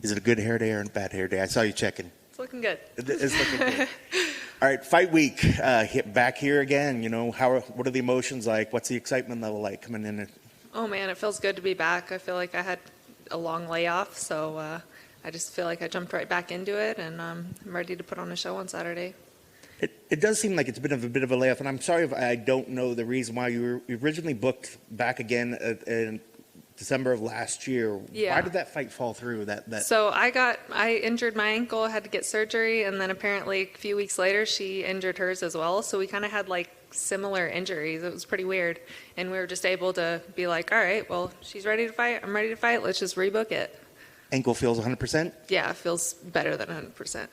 Is it a good hair day or a bad hair day? I saw you checking. It's looking good. It's looking good. All right, fight week. Back here again. You know, what are the emotions like? What's the excitement level like coming in? Oh man, it feels good to be back. I feel like I had a long layoff, so I just feel like I jumped right back into it, and I'm ready to put on a show on Saturday. It does seem like it's been a bit of a layoff, and I'm sorry if I don't know the reason why you were originally booked back again in December of last year. Yeah. Why did that fight fall through? So I injured my ankle, had to get surgery, and then apparently a few weeks later she injured hers as well. So we kind of had like similar injuries. It was pretty weird, and we were just able to be like, all right, well, she's ready to fight. I'm ready to fight. Let's just rebook it. Ankle feels 100%? Yeah, it feels better than 100%.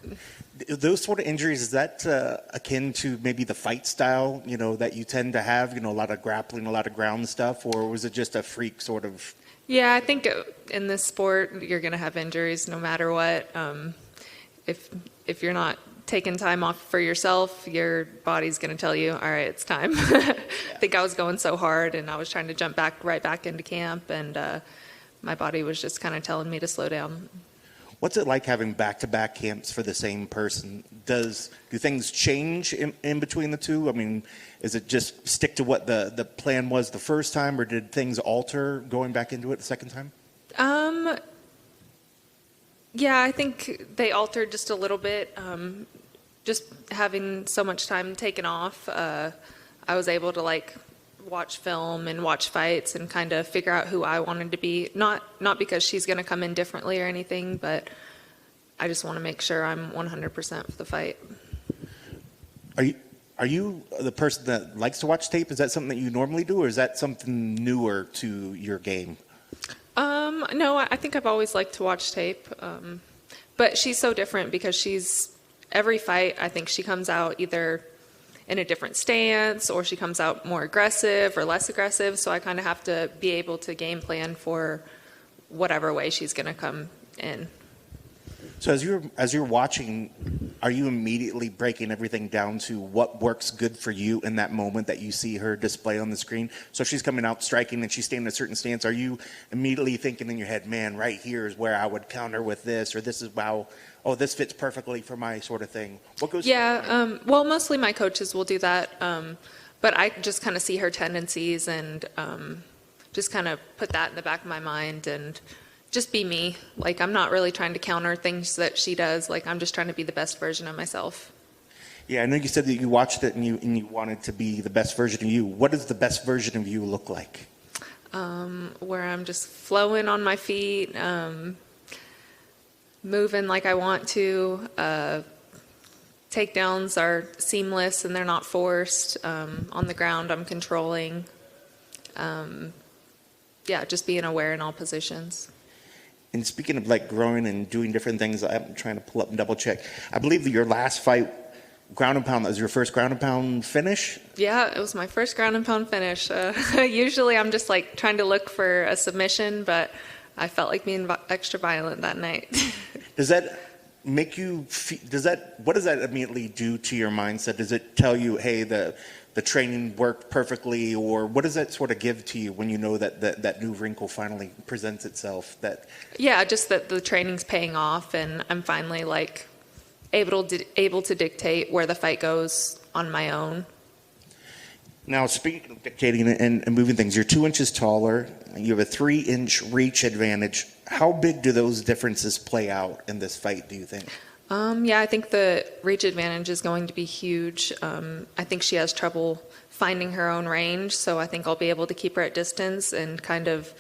Those sort of injuries, is that akin to maybe the fight style, you know, that you tend to have, you know, a lot of grappling, a lot of ground stuff, or was it just a freak sort of? Yeah, I think in this sport, you're going to have injuries no matter what. If you're not taking time off for yourself, your body's going to tell you, all right, it's time. I think I was going so hard, and I was trying to jump right back into camp, and my body was just kind of telling me to slow down. What's it like having back-to-back camps for the same person? Do things change in between the two? I mean, is it just stick to what the plan was the first time, or did things alter going back into it the second time? Yeah, I think they altered just a little bit. Just having so much time taken off, I was able to like watch film and watch fights and kind of figure out who I wanted to be. Not because she's going to come in differently or anything, but I just want to make sure I'm 100% for the fight. Are you the person that likes to watch tape? Is that something that you normally do, or is that something newer to your game? No, I think I've always liked to watch tape. But she's so different because every fight, I think she comes out either in a different stance, or she comes out more aggressive or less aggressive. So I kind of have to be able to game plan for whatever way she's going to come in. So as you're watching, are you immediately breaking everything down to what works good for you in that moment that you see her display on the screen? So if she's coming out striking and she's staying in a certain stance, are you immediately thinking in your head, man, right here is where I would counter with this, or this is this fits perfectly for my sort of thing? What goes? Yeah, well, mostly my coaches will do that, but I just kind of see her tendencies and just kind of put that in the back of my mind and just be me. Like, I'm not really trying to counter things that she does. Like, I'm just trying to be the best version of myself. Yeah, I know you said that you watched it and you wanted to be the best version of you. What does the best version of you look like? Where I'm just flowing on my feet, moving like I want to. Takedowns are seamless and they're not forced. On the ground, I'm controlling. Just being aware in all positions. And speaking of like growing and doing different things, I'm trying to pull up and double check. I believe that your last fight, ground and pound, that was your first ground and pound finish? Yeah, it was my first ground and pound finish. Usually I'm just like trying to look for a submission, but I felt like being extra violent that night. Does that make you what does that immediately do to your mindset? Does it tell you, hey, the training worked perfectly, or what does that sort of give to you when you know that new wrinkle finally presents itself? Yeah, just that the training's paying off and I'm finally like able to dictate where the fight goes on my own. Now, speaking of dictating and moving things, you're 2 inches taller, you have a 3-inch reach advantage. How big do those differences play out in this fight, do you think? Yeah, I think the reach advantage is going to be huge. I think she has trouble finding her own range, so I think I'll be able to keep her at distance and kind of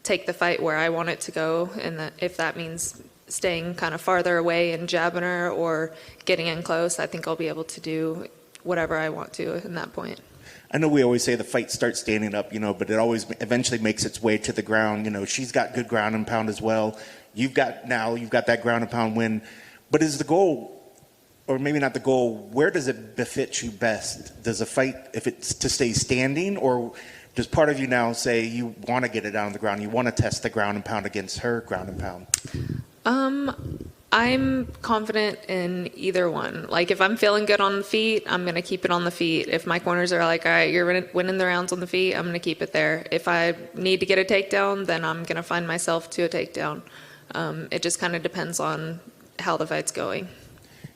take the fight where I want it to go. And if that means staying kind of farther away and jabbing her or getting in close, I think I'll be able to do whatever I want to in that point. I know we always say the fight starts standing up, but it always eventually makes its way to the ground. She's got good ground and pound as well. You've got that ground and pound win. But is the goal, or maybe not the goal, where does it befit you best? Does a fight, if it's to stay standing, or does part of you now say you want to get it down on the ground, you want to test the ground and pound against her ground and pound? I'm confident in either one. Like, if I'm feeling good on the feet, I'm going to keep it on the feet. If my corners are like, all right, you're winning the rounds on the feet, I'm going to keep it there. If I need to get a takedown, then I'm going to find myself to a takedown. It just kind of depends on how the fight's going.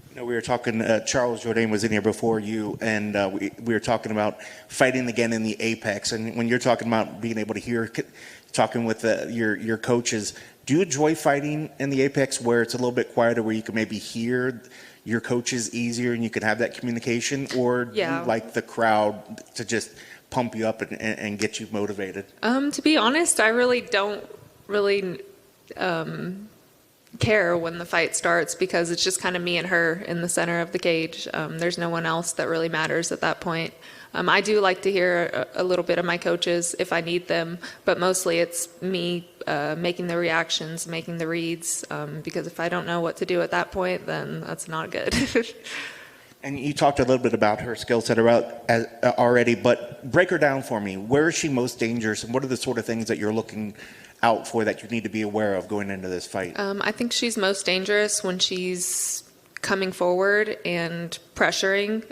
You know, we were talking, Charles Jourdain was in here before you, and we were talking about fighting again in the Apex. And when you're talking about being able to hear, talking with your coaches, do you enjoy fighting in the Apex where it's a little bit quieter, where you can maybe hear your coaches easier and you can have that communication? Or do you like the crowd to just pump you up and get you motivated? To be honest, I really don't care when the fight starts, because it's just kind of me and her in the center of the cage. There's no one else that really matters at that point. I do like to hear a little bit of my coaches if I need them, but mostly it's me making the reactions, making the reads, because if I don't know what to do at that point, then that's not good. And you talked a little bit about her skill set already, but break her down for me. Where is she most dangerous, and what are the sort of things that you're looking out for that you need to be aware of going into this fight? I think she's most dangerous when she's coming forward and pressuring,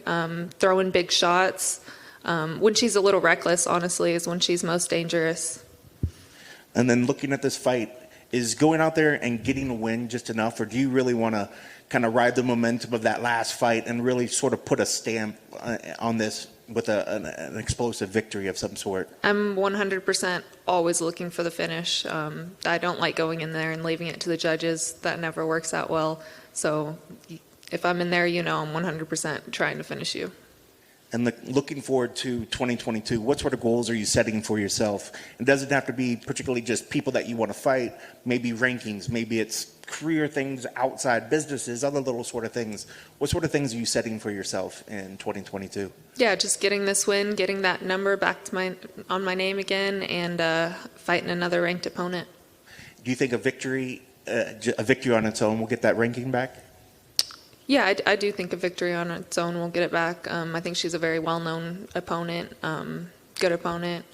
throwing big shots. When she's a little reckless, honestly, is when she's most dangerous. And then looking at this fight, is going out there and getting a win just enough, or do you really want to kind of ride the momentum of that last fight and really sort of put a stamp on this with an explosive victory of some sort? I'm 100% always looking for the finish. I don't like going in there and leaving it to the judges. That never works out well. So if I'm in there, I'm 100% trying to finish you. And looking forward to 2022, what sort of goals are you setting for yourself? It doesn't have to be particularly just people that you want to fight, maybe rankings, maybe it's career things outside businesses, other little sort of things. What sort of things are you setting for yourself in 2022? Yeah, just getting this win, getting that number back to on my name again, and fighting another ranked opponent. Do you think a victory on its own will get that ranking back? Yeah, I do think a victory on its own will get it back. I think she's a very well-known opponent, good opponent.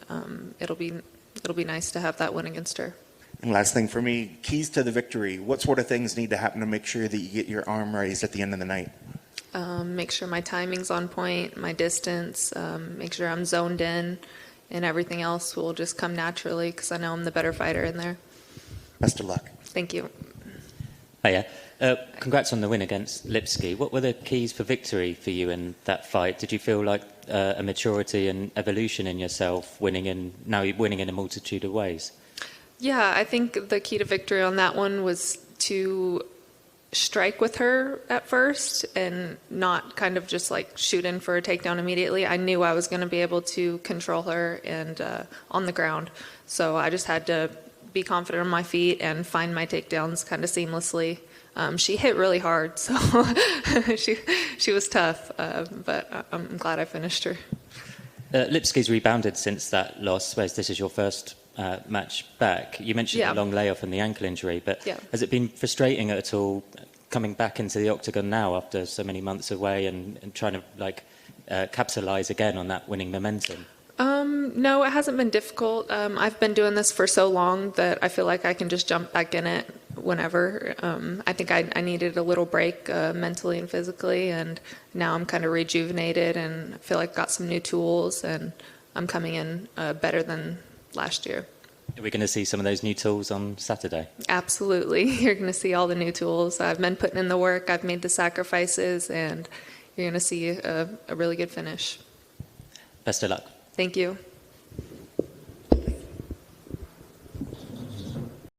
It'll be nice to have that win against her. And last thing for me, keys to the victory. What sort of things need to happen to make sure that you get your arm raised at the end of the night? Make sure my timing's on point, my distance, make sure I'm zoned in, and everything else will just come naturally because I know I'm the better fighter in there. Best of luck. Thank you. Hiya. Congrats on the win against Lipsky. What were the keys for victory for you in that fight? Did you feel like a maturity and evolution in yourself, winning in a multitude of ways? Yeah, I think the key to victory on that one was to strike with her at first and not kind of just like shoot in for a takedown immediately. I knew I was going to be able to control her and on the ground. So I just had to be confident on my feet and find my takedowns kind of seamlessly. She hit really hard, so she was tough, but I'm glad I finished her. Lipsky's rebounded since that loss, whereas this is your first match back. You mentioned the long layoff and the ankle injury, but has it been frustrating at all coming back into the octagon now after so many months away and trying to capitalise again on that winning momentum? No, it hasn't been difficult. I've been doing this for so long that I feel like I can just jump back in it whenever. I think I needed a little break mentally and physically, and now I'm kind of rejuvenated and I feel like I've got some new tools and I'm coming in better than last year. Are we going to see some of those new tools on Saturday? Absolutely. You're going to see all the new tools. I've been putting in the work, I've made the sacrifices, and you're going to see a really good finish. Best of luck. Thank you.